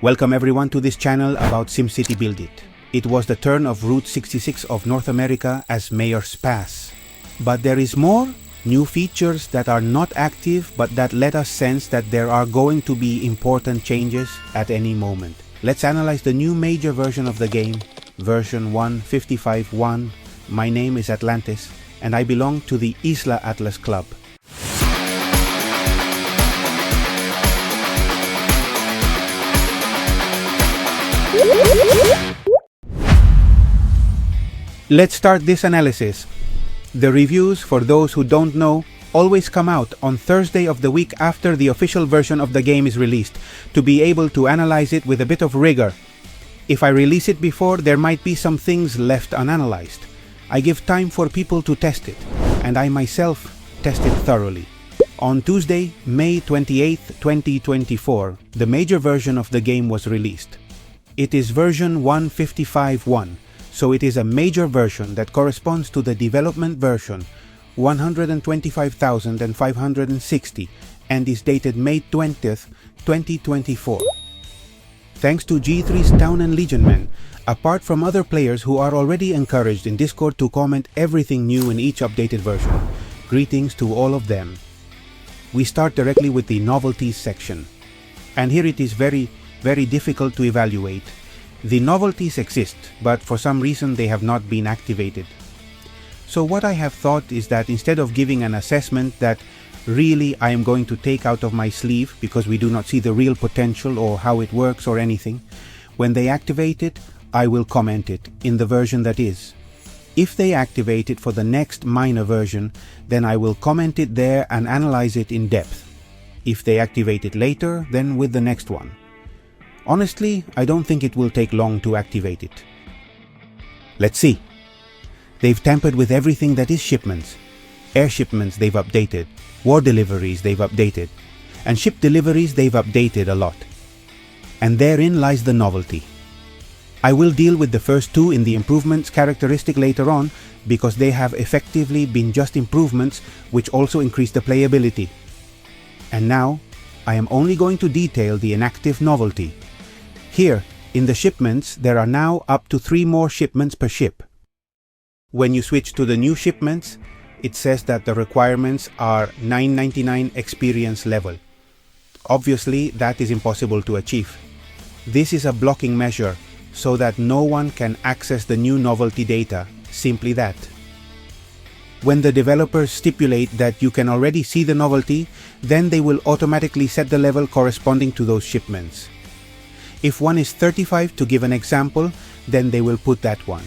Welcome everyone to this channel about SimCity BuildIt. It was the turn of Route 66 of North America as Mayor's Pass. But there is more new features that are not active but that let us sense that there are going to be important changes at any moment. Let's analyze the new major version of the game, version 1.55.1. My name is Atlantis and I belong to the Isla Atlas Club. Let's start this analysis. The reviews, for those who don't know, always come out on Thursday of the week after the official version of the game is released, to be able to analyze it with a bit of rigor. If I release it before, there might be some things left unanalyzed. I give time for people to test it, and I myself test it thoroughly. On Tuesday, May 28, 2024, the major version of the game was released. It is version 1.55.1, so it is a major version that corresponds to the development version 125,560 and is dated May 20th, 2024. Thanks to G3's Town and Legionman, apart from other players who are already encouraged in Discord to comment everything new in each updated version. Greetings to all of them. We start directly with the novelties section. And here it is very difficult to evaluate. The novelties exist, but for some reason they have not been activated. So what I have thought is that instead of giving an assessment that really I am going to take out of my sleeve because we do not see the real potential or how it works or anything, when they activate it, I will comment it in the version that is. If they activate it for the next minor version, then I will comment it there and analyze it in depth. If they activate it later, then with the next one. Honestly, I don't think it will take long to activate it. Let's see. They've tampered with everything that is shipments. Air shipments they've updated, war deliveries they've updated, and ship deliveries they've updated a lot. And therein lies the novelty. I will deal with the first two in the improvements characteristic later on because they have effectively been just improvements which also increase the playability. And now, I am only going to detail the inactive novelty. Here, in the shipments, there are now up to 3 more shipments per ship. When you switch to the new shipments, it says that the requirements are 999 experience level. Obviously, that is impossible to achieve. This is a blocking measure so that no one can access the new novelty data, simply that. When the developers stipulate that you can already see the novelty, then they will automatically set the level corresponding to those shipments. If one is 35, to give an example, then they will put that one.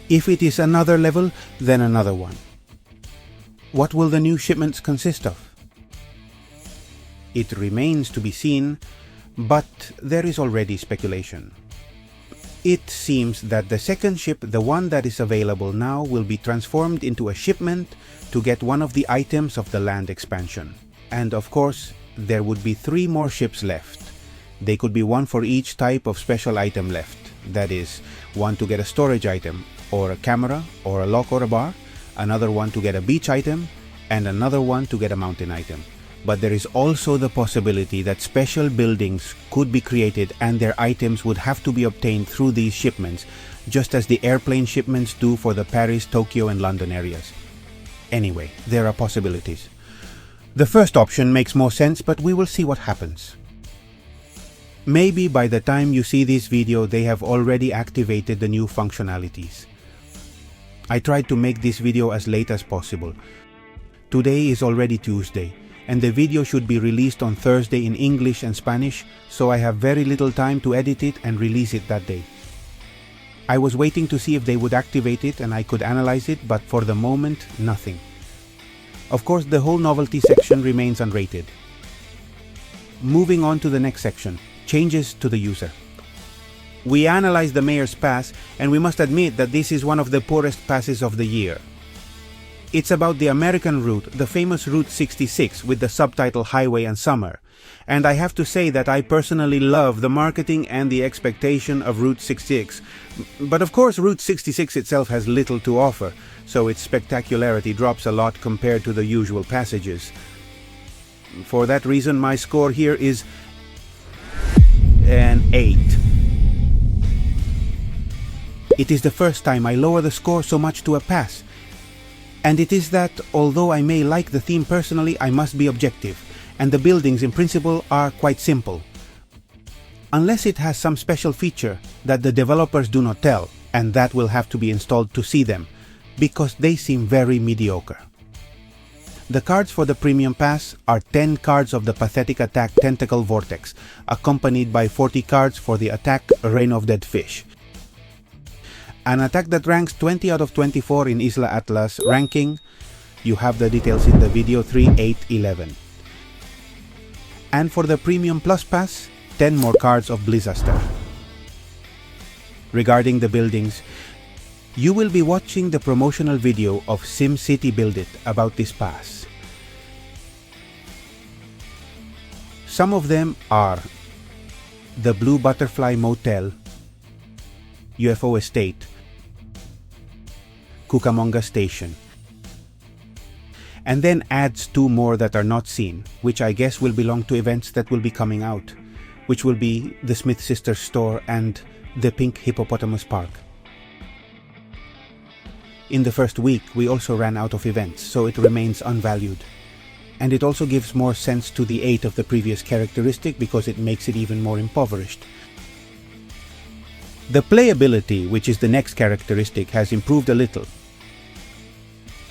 If it is another level, then another one. What will the new shipments consist of? It remains to be seen, but there is already speculation. It seems that the second ship, the one that is available now, will be transformed into a shipment to get one of the items of the land expansion. And of course, there would be 3 more ships left. They could be one for each type of special item left. That is, one to get a storage item, or a camera, or a lock or a bar, another one to get a beach item, and another one to get a mountain item. But there is also the possibility that special buildings could be created and their items would have to be obtained through these shipments, just as the airplane shipments do for the Paris, Tokyo and London areas. Anyway, there are possibilities. The first option makes more sense, but we will see what happens. Maybe by the time you see this video, they have already activated the new functionalities. I tried to make this video as late as possible. Today is already Tuesday, and the video should be released on Thursday in English and Spanish, so I have very little time to edit it and release it that day. I was waiting to see if they would activate it and I could analyze it, but for the moment, nothing. Of course, the whole novelty section remains unrated. Moving on to the next section. Changes to the user. We analyzed the Mayor's Pass, and we must admit that this is one of the poorest passes of the year. It's about the American route, the famous Route 66 with the subtitle Highway and Summer. And I have to say that I personally love the marketing and the expectation of Route 66. But of course Route 66 itself has little to offer, so its spectacularity drops a lot compared to the usual passages. For that reason, my score here is 608. It is the first time I lower the score so much to a pass. And it is that, although I may like the theme personally, I must be objective, and the buildings in principle are quite simple. Unless it has some special feature that the developers do not tell, and that will have to be installed to see them, because they seem very mediocre. The cards for the Premium Pass are 10 cards of the pathetic attack Tentacle Vortex, accompanied by 40 cards for the attack Rain of Dead Fish. An attack that ranks 20 out of 24 in Isla Atlas ranking. You have the details in the video 3.8.11. And for the Premium Plus Pass, 10 more cards of Blizaster. Regarding the buildings, you will be watching the promotional video of SimCity BuildIt about this pass. Some of them are the Blue Butterfly Motel, UFO Estate, Cucamonga Station, and then adds 2 more that are not seen, which I guess will belong to events that will be coming out, which will be the Smith Sisters store and the Pink Hippopotamus Park. In the first week, we also ran out of events, so it remains unvalued. And it also gives more sense to the 8 of the previous characteristic because it makes it even more impoverished. The playability, which is the next characteristic, has improved a little.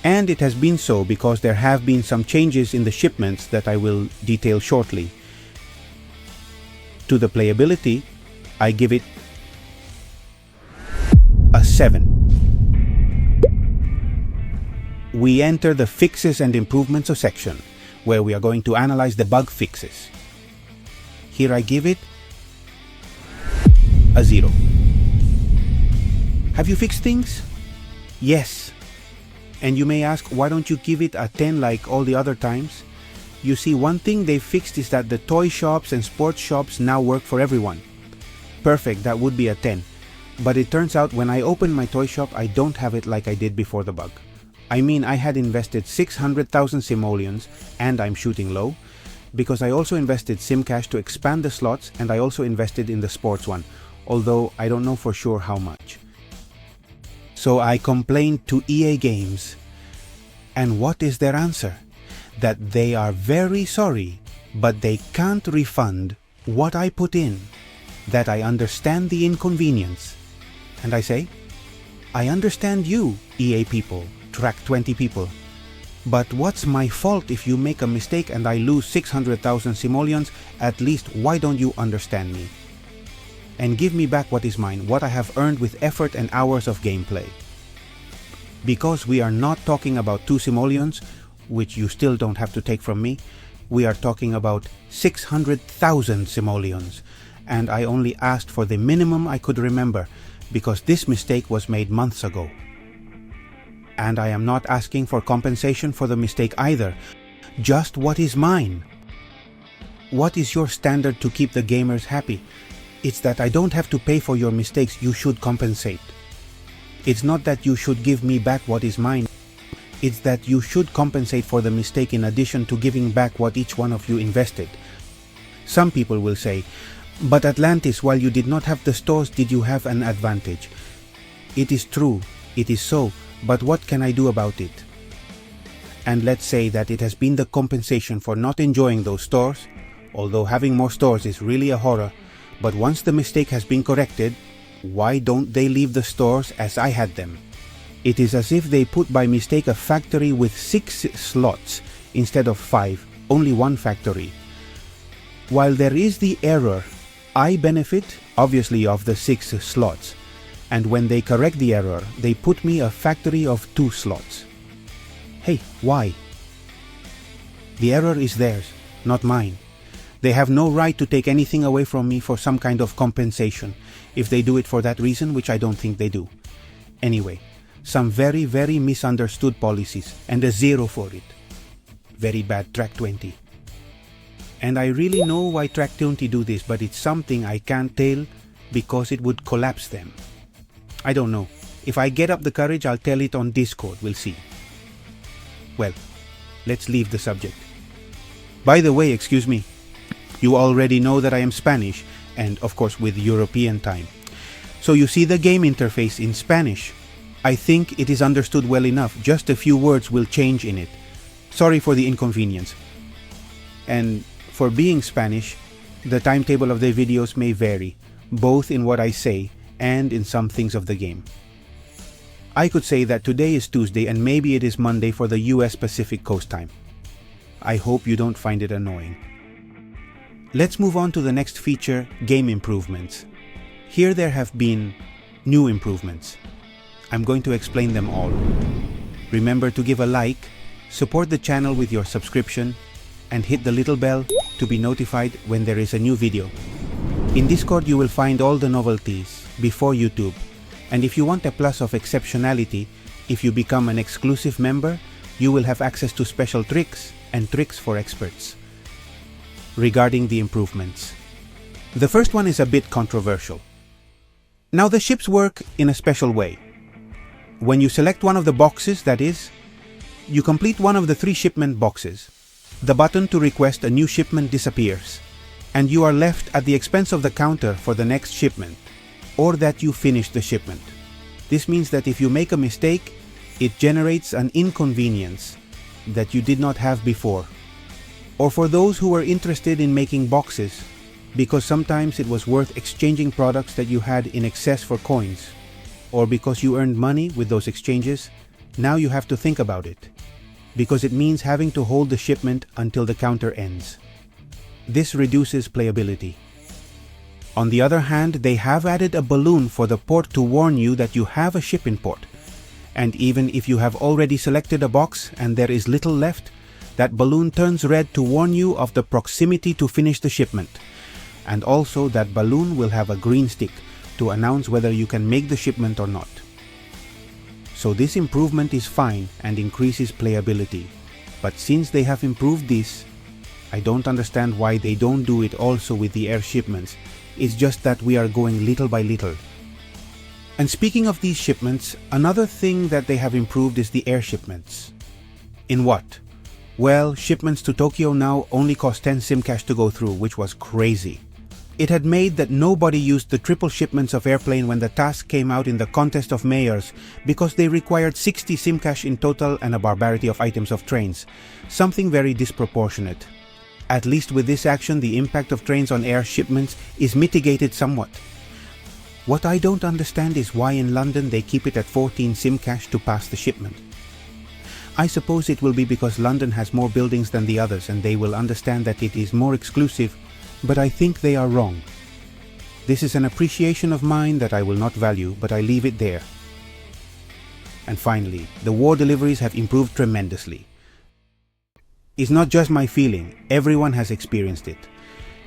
And it has been so because there have been some changes in the shipments that I will detail shortly. To the playability, I give it a 7. We enter the fixes and improvements section, where we are going to analyze the bug fixes. Here I give it a 0. Have you fixed things? Yes. And you may ask, why don't you give it a 10 like all the other times? You see, one thing they've fixed is that the toy shops and sports shops now work for everyone. Perfect, that would be a 10. But it turns out when I open my toy shop, I don't have it like I did before the bug. I mean, I had invested 600,000 simoleons, and I'm shooting low, because I also invested SimCash to expand the slots, and I also invested in the sports one, although I don't know for sure how much. So I complained to EA Games, and what is their answer? That they are very sorry, but they can't refund what I put in, that I understand the inconvenience. And I say, I understand you, EA people, Track 20 people, but what's my fault if you make a mistake and I lose 600,000 simoleons? At least why don't you understand me? And give me back what is mine, what I have earned with effort and hours of gameplay. Because we are not talking about 2 simoleons, which you still don't have to take from me, we are talking about 600,000 simoleons, and I only asked for the minimum I could remember, because this mistake was made months ago. And I am not asking for compensation for the mistake either, just what is mine. What is your standard to keep the gamers happy? It's that I don't have to pay for your mistakes, you should compensate. It's not that you should give me back what is mine, it's that you should compensate for the mistake in addition to giving back what each one of you invested. Some people will say, but Atlantis, while you did not have the stores, did you have an advantage? It is true, it is so, but what can I do about it? And let's say that it has been the compensation for not enjoying those stores, although having more stores is really a horror, but once the mistake has been corrected, why don't they leave the stores as I had them? It is as if they put by mistake a factory with 6 slots instead of 5, only 1 factory. While there is the error, I benefit, obviously, of the 6 slots. And when they correct the error, they put me a factory of 2 slots. Hey, why? The error is theirs, not mine. They have no right to take anything away from me for some kind of compensation, if they do it for that reason, which I don't think they do. Anyway, some very, very misunderstood policies, and a 0 for it. Very bad, Track 20. And I really know why Track 20 do this, but it's something I can't tell because it would collapse them. I don't know. If I get up the courage, I'll tell it on Discord, we'll see. Well, let's leave the subject. By the way, excuse me, you already know that I am Spanish, and of course with European time. So you see the game interface in Spanish. I think it is understood well enough, just a few words will change in it. Sorry for the inconvenience. And for being Spanish, the timetable of the videos may vary, both in what I say and in some things of the game. I could say that today is Tuesday and maybe it is Monday for the US Pacific Coast time. I hope you don't find it annoying. Let's move on to the next feature, game improvements. Here there have been new improvements. I'm going to explain them all. Remember to give a like, support the channel with your subscription, and hit the little bell to be notified when there is a new video. In Discord you will find all the novelties before YouTube, and if you want a plus of exceptionality, if you become an exclusive member, you will have access to special tricks and tricks for experts. Regarding the improvements, the first one is a bit controversial. Now the ships work in a special way. When you select one of the boxes, that is, you complete one of the 3 shipment boxes, the button to request a new shipment disappears, and you are left at the expense of the counter for the next shipment, or that you finish the shipment. This means that if you make a mistake, it generates an inconvenience that you did not have before. Or for those who were interested in making boxes, because sometimes it was worth exchanging products that you had in excess for coins, or because you earned money with those exchanges, now you have to think about it, because it means having to hold the shipment until the counter ends. This reduces playability. On the other hand, they have added a balloon for the port to warn you that you have a ship in port. And even if you have already selected a box and there is little left, that balloon turns red to warn you of the proximity to finish the shipment. And also that balloon will have a green stick to announce whether you can make the shipment or not. So this improvement is fine and increases playability. But since they have improved this, I don't understand why they don't do it also with the air shipments. It's just that we are going little by little. And speaking of these shipments, another thing that they have improved is the air shipments. In what? Well, shipments to Tokyo now only cost 10 SimCash to go through, which was crazy. It had made that nobody used the triple shipments of airplane when the task came out in the contest of mayors, because they required 60 SimCash in total and a barbarity of items of trains. Something very disproportionate. At least with this action, the impact of trains on air shipments is mitigated somewhat. What I don't understand is why in London they keep it at 14 SimCash to pass the shipment. I suppose it will be because London has more buildings than the others and they will understand that it is more exclusive, but I think they are wrong. This is an appreciation of mine that I will not value, but I leave it there. And finally, the war deliveries have improved tremendously. It's not just my feeling, everyone has experienced it.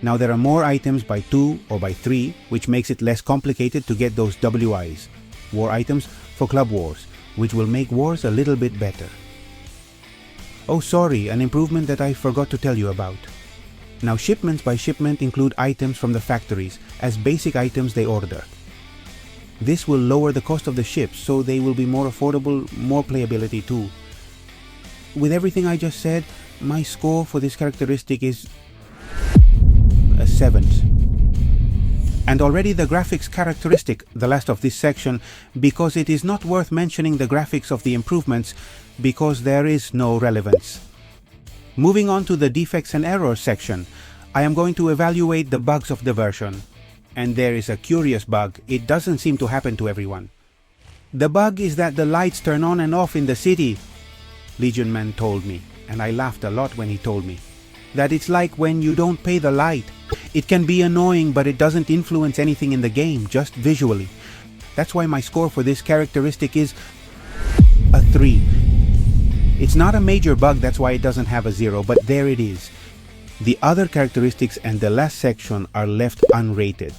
Now there are more items by 2 or by 3, which makes it less complicated to get those WIs, war items for club wars, which will make wars a little bit better. Oh sorry, an improvement that I forgot to tell you about. Now shipments by shipment include items from the factories as basic items they order. This will lower the cost of the ships, so they will be more affordable, more playability too. With everything I just said, my score for this characteristic is a 7th. And already the graphics characteristic, the last of this section, because it is not worth mentioning the graphics of the improvements, because there is no relevance. Moving on to the defects and errors section, I am going to evaluate the bugs of the version. And there is a curious bug, it doesn't seem to happen to everyone. The bug is that the lights turn on and off in the city. Legionman told me, and I laughed a lot when he told me, that it's like when you don't pay the light. It can be annoying, but it doesn't influence anything in the game, just visually. That's why my score for this characteristic is a 3. It's not a major bug, that's why it doesn't have a 0, but there it is. The other characteristics and the last section are left unrated.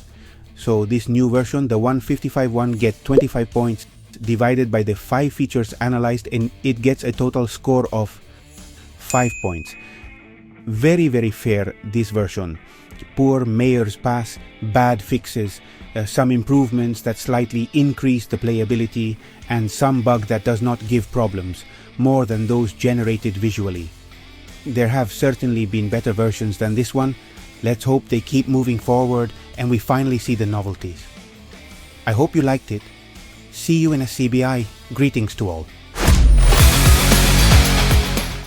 So this new version, the 155 one, gets 25 points divided by the 5 features analyzed, and it gets a total score of 5 points. Very, very fair, this version. Poor Mayor's Pass, bad fixes, some improvements that slightly increase the playability, and some bug that does not give problems, more than those generated visually. There have certainly been better versions than this one, Let's hope they keep moving forward and we finally see the novelties. I hope you liked it. See you in a CBI. Greetings to all.